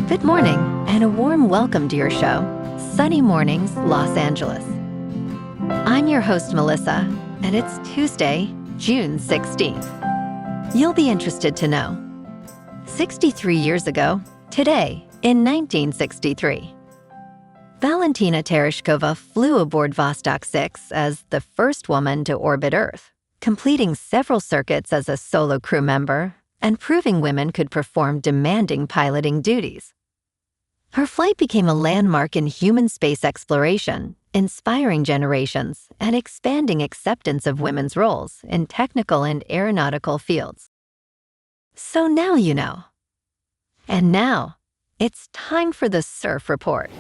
Good morning, and a warm welcome to your show, Sunny Mornings, Los Angeles. I'm your host, Melissa, and it's Tuesday, June 16th. You'll be interested to know. 63 years ago, today, in 1963, Valentina Tereshkova flew aboard Vostok 6 as the first woman to orbit Earth, completing several circuits as a solo crew member and proving women could perform demanding piloting duties. Her flight became a landmark in human space exploration, inspiring generations and expanding acceptance of women's roles in technical and aeronautical fields. So now you know. And now, it's time for the Surf Report.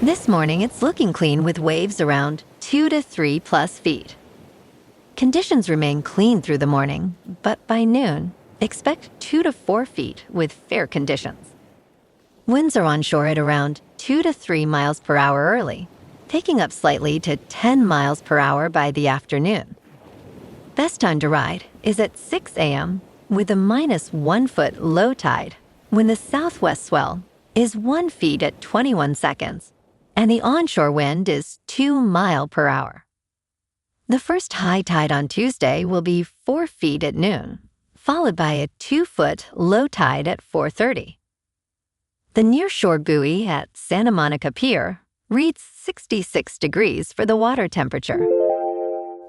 This morning, it's looking clean with waves around 2 to 3 plus feet. Conditions remain clean through the morning, but by noon, expect 2 to 4 feet with fair conditions. Winds are onshore at around 2 to 3 miles per hour early, picking up slightly to 10 miles per hour by the afternoon. Best time to ride is at 6 a.m. with a -1 foot low tide when the southwest swell is 1 foot at 21 seconds and the onshore wind is 2 miles per hour. The first high tide on Tuesday will be 4 feet at noon, followed by a 2-foot low tide at 4:30. The nearshore buoy at Santa Monica Pier reads 66 degrees for the water temperature.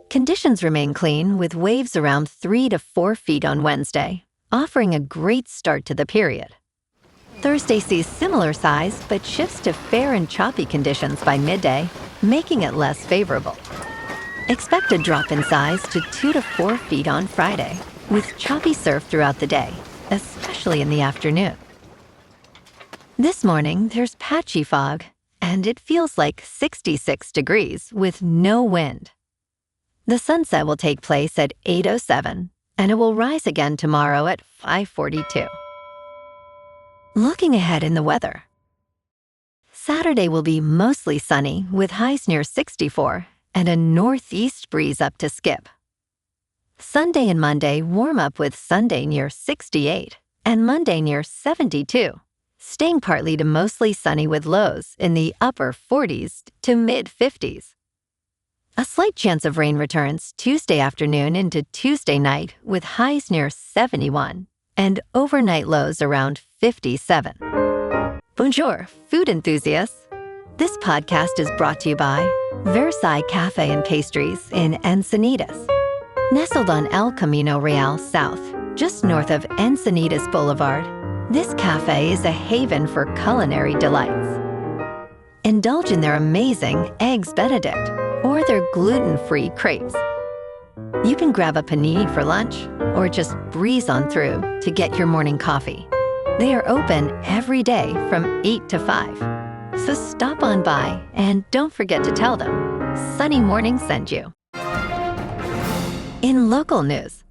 Conditions remain clean with waves around 3 to 4 feet on Wednesday, offering a great start to the period. Thursday sees similar size but shifts to fair and choppy conditions by midday, making it less favorable. Expect a drop in size to 2 to 4 feet on Friday, with choppy surf throughout the day, especially in the afternoon. This morning, there's patchy fog, and it feels like 66 degrees with no wind. The sunset will take place at 8:07, and it will rise again tomorrow at 5:42. Looking ahead in the weather. Saturday will be mostly sunny with highs near 64 and a northeast breeze up to Skip. Sunday and Monday warm up with Sunday near 68 and Monday near 72, staying partly to mostly sunny with lows in the upper 40s to mid-50s. A slight chance of rain returns Tuesday afternoon into Tuesday night with highs near 71 and overnight lows around 57. Bonjour, food enthusiasts. This podcast is brought to you by Versailles Cafe and Pastries in Encinitas. Nestled on El Camino Real South, just north of Encinitas Boulevard, this cafe is a haven for culinary delights. Indulge in their amazing Eggs Benedict or their gluten-free crepes. You can grab a panini for lunch or just breeze on through to get your morning coffee. They are open every day from 8 to 5. So stop on by and don't forget to tell them Sunny Morning sent you. In local news,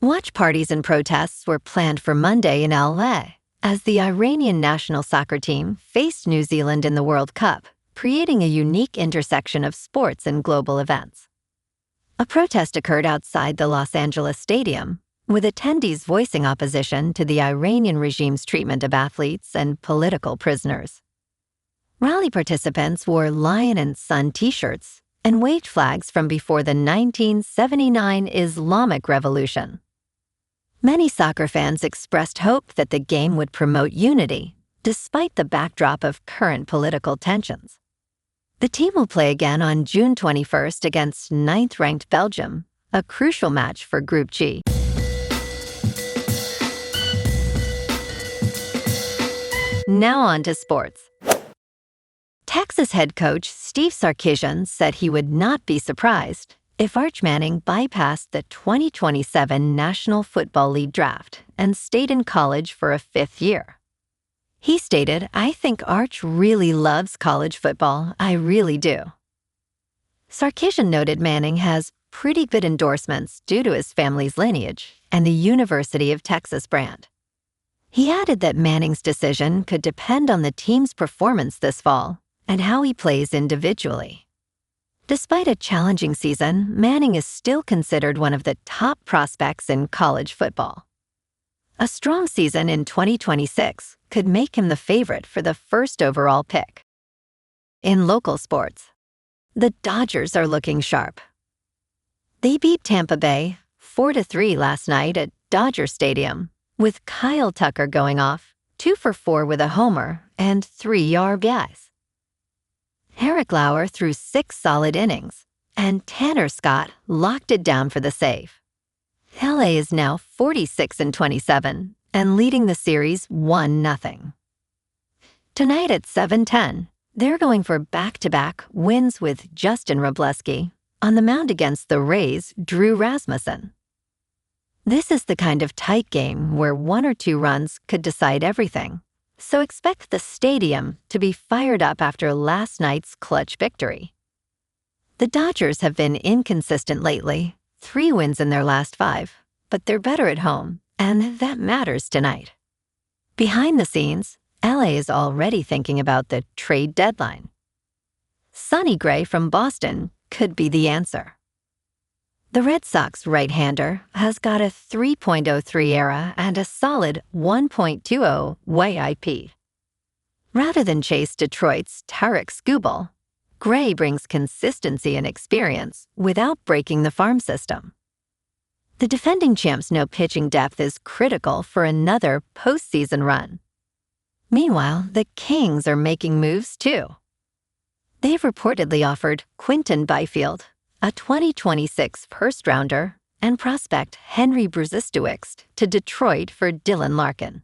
watch parties and protests were planned for Monday in LA as the Iranian national soccer team faced New Zealand in the World Cup, creating a unique intersection of sports and global events. A protest occurred outside the Los Angeles Stadium, with attendees voicing opposition to the Iranian regime's treatment of athletes and political prisoners. Rally participants wore Lion and Sun t-shirts and waved flags from before the 1979 Islamic Revolution. Many soccer fans expressed hope that the game would promote unity, despite the backdrop of current political tensions. The team will play again on June 21st against 9th-ranked Belgium, a crucial match for Group G. Now on to sports. Texas head coach Steve Sarkisian said he would not be surprised if Arch Manning bypassed the 2027 National Football League draft and stayed in college for a 5th year. He stated, "I think Arch really loves college football, I really do." Sarkisian noted Manning has pretty good endorsements due to his family's lineage and the University of Texas brand. He added that Manning's decision could depend on the team's performance this fall and how he plays individually. Despite a challenging season, Manning is still considered one of the top prospects in college football. A strong season in 2026 could make him the favorite for the first overall pick. In local sports, the Dodgers are looking sharp. They beat Tampa Bay 4-3 last night at Dodger Stadium, with Kyle Tucker going off 2 for 4 with a homer and 3 RBIs. Eric Lauer threw 6 solid innings, and Tanner Scott locked it down for the save. LA is now 46-27 and leading the series 1-0. Tonight at 7:10, they're going for back-to-back wins with Justin Robleski on the mound against the Rays' Drew Rasmussen. This is the kind of tight game where 1 or 2 runs could decide everything, so expect the stadium to be fired up after last night's clutch victory. The Dodgers have been inconsistent lately, 3 wins in their last 5, but they're better at home, and that matters tonight. Behind the scenes, LA is already thinking about the trade deadline. Sonny Gray from Boston could be the answer. The Red Sox right-hander has got a 3.03 ERA and a solid 1.20 WHIP. Rather than chase Detroit's Tarek Skubal, Gray brings consistency and experience without breaking the farm system. The defending champs know pitching depth is critical for another postseason run. Meanwhile, the Kings are making moves too. They've reportedly offered Quinton Byfield, a 2026 first-rounder, and prospect Henry Bruzistowicz to Detroit for Dylan Larkin.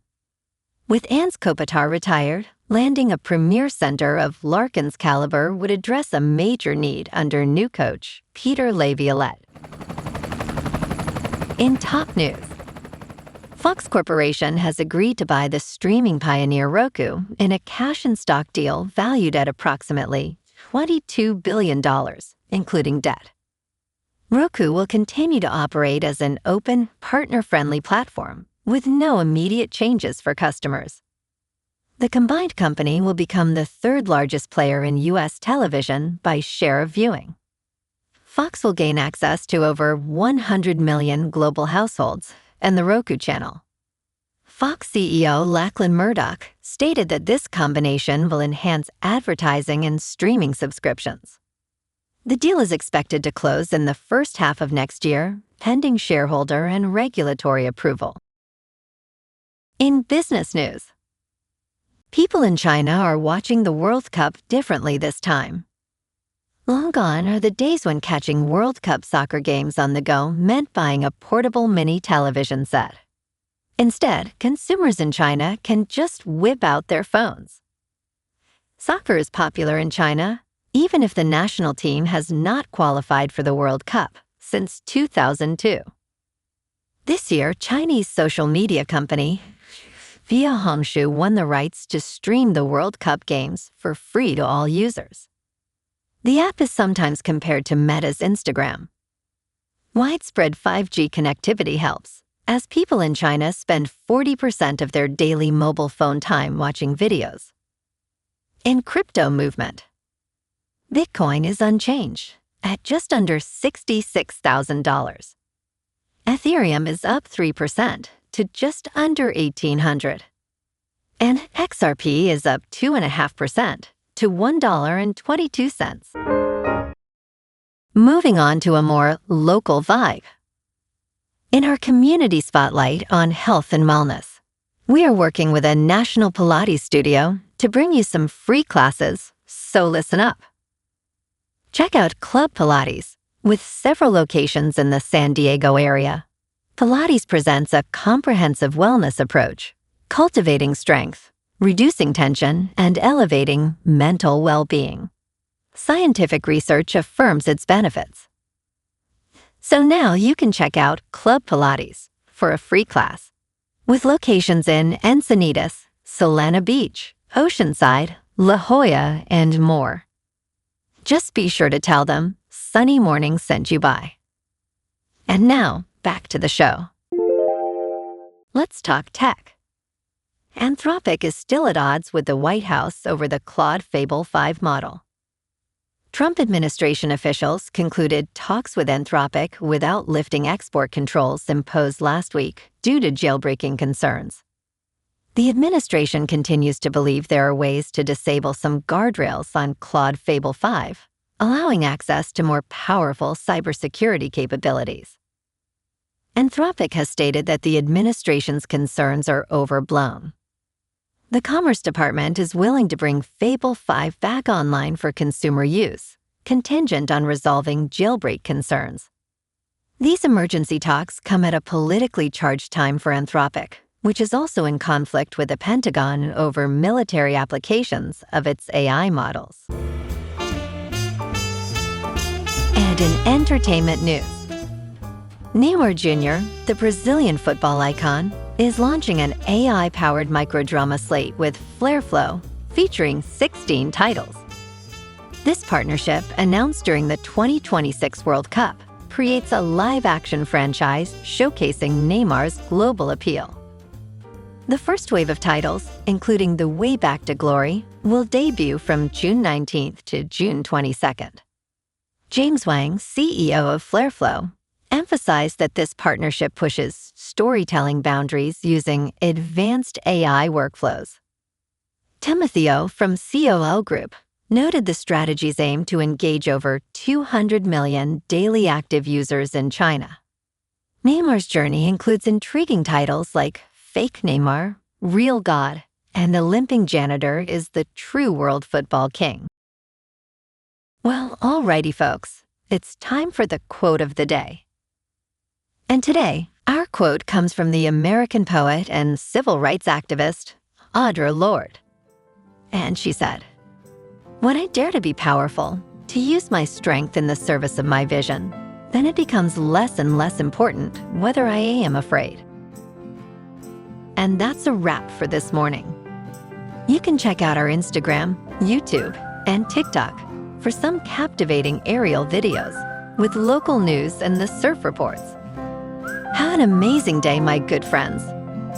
With Anse Kopitar retired, landing a premier center of Larkin's caliber would address a major need under new coach Peter Laviolette. In top news, Fox Corporation has agreed to buy the streaming pioneer Roku in a cash-and-stock deal valued at approximately $22 billion, including debt. Roku will continue to operate as an open, partner-friendly platform with no immediate changes for customers. The combined company will become the 3rd largest player in U.S. television by share of viewing. Fox will gain access to over 100 million global households and the Roku channel. Fox CEO Lachlan Murdoch stated that this combination will enhance advertising and streaming subscriptions. The deal is expected to close in the first half of next year, pending shareholder and regulatory approval. In business news, people in China are watching the World Cup differently this time. Long gone are the days when catching World Cup soccer games on the go meant buying a portable mini television set. Instead, consumers in China can just whip out their phones. Soccer is popular in China, even if the national team has not qualified for the World Cup since 2002. This year, Chinese social media company Viahangshu won the rights to stream the World Cup games for free to all users. The app is sometimes compared to Meta's Instagram. Widespread 5G connectivity helps, as people in China spend 40% of their daily mobile phone time watching videos. In crypto movement, Bitcoin is unchanged at just under $66,000. Ethereum is up 3% to just under $1,800. And XRP is up 2.5% to $1.22. Moving on to a more local vibe. In our community spotlight on health and wellness, we are working with a national Pilates studio to bring you some free classes, so listen up. Check out Club Pilates, with several locations in the San Diego area. Pilates presents a comprehensive wellness approach, cultivating strength, reducing tension, and elevating mental well-being. Scientific research affirms its benefits. So now you can check out Club Pilates for a free class, with locations in Encinitas, Solana Beach, Oceanside, La Jolla, and more. Just be sure to tell them Sunny Morning sent you by. And now, back to the show. Let's talk tech. Anthropic is still at odds with the White House over the Claude Fable 5 model. Trump administration officials concluded talks with Anthropic without lifting export controls imposed last week due to jailbreaking concerns. The administration continues to believe there are ways to disable some guardrails on Claude Fable 5, allowing access to more powerful cybersecurity capabilities. Anthropic has stated that the administration's concerns are overblown. The Commerce Department is willing to bring Fable 5 back online for consumer use, contingent on resolving jailbreak concerns. These emergency talks come at a politically charged time for Anthropic, which is also in conflict with the Pentagon over military applications of its AI models. And in entertainment news, Neymar Jr., the Brazilian football icon, is launching an AI-powered microdrama slate with Flairflow, featuring 16 titles. This partnership, announced during the 2026 World Cup, creates a live-action franchise showcasing Neymar's global appeal. The first wave of titles, including The Way Back to Glory, will debut from June 19th to June 22nd. James Wang, CEO of Flairflow, emphasized that this partnership pushes storytelling boundaries using advanced AI workflows. Timothy O from COL Group noted the strategy's aim to engage over 200 million daily active users in China. Neymar's journey includes intriguing titles like Fake Neymar, Real God, and The Limping Janitor is the True World Football King. Well, alrighty folks, it's time for the quote of the day. And today, our quote comes from the American poet and civil rights activist, Audre Lorde. And she said, "When I dare to be powerful, to use my strength in the service of my vision, then it becomes less and less important whether I am afraid." And that's a wrap for this morning. You can check out our Instagram, YouTube, and TikTok for some captivating aerial videos with local news and the surf reports. Have an amazing day, my good friends.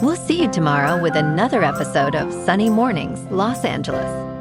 We'll see you tomorrow with another episode of Sunny Mornings, Los Angeles.